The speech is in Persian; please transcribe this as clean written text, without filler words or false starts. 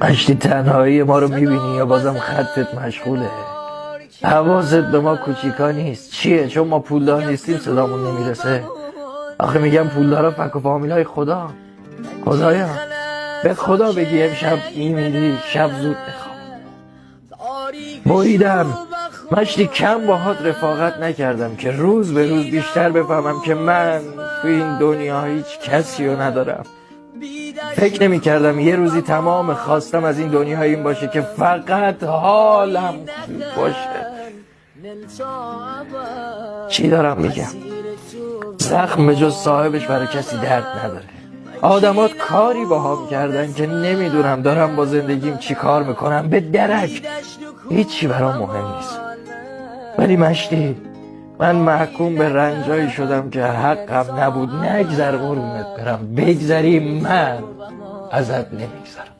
مشتی تنهایی ما رو میبینی یا بازم خطت مشغوله؟ حواست به ما کوچیکا نیست. چیه؟ چون ما پولدار نیستیم صدامون نمیرسه؟ آخه میگم پولدارا فک و فامیلای خدا. خدایا به خدا بگی امشب میمیری شب زود بخواب. بریدم مشتی، کم باهات رفاقت نکردم که روز به روز بیشتر بفهمم که من تو این دنیا هیچ کسی رو ندارم. فکر نمی کردم یه روزی تمام خواستم از این دنیا این باشه که فقط حالم خوب باشه. چی دارم میگم؟ زخم به جز صاحبش برای کسی درد نداره. آدمات کاری باهام کردن که نمیدونم دارم با زندگیم چی کار میکنم. به درک هیچی برام مهم نیست. ولی مشتی، من محکوم به رنجایی شدم که حقم نبود. نگذر قربونت برم، بگذری من ازت نمیگذرم.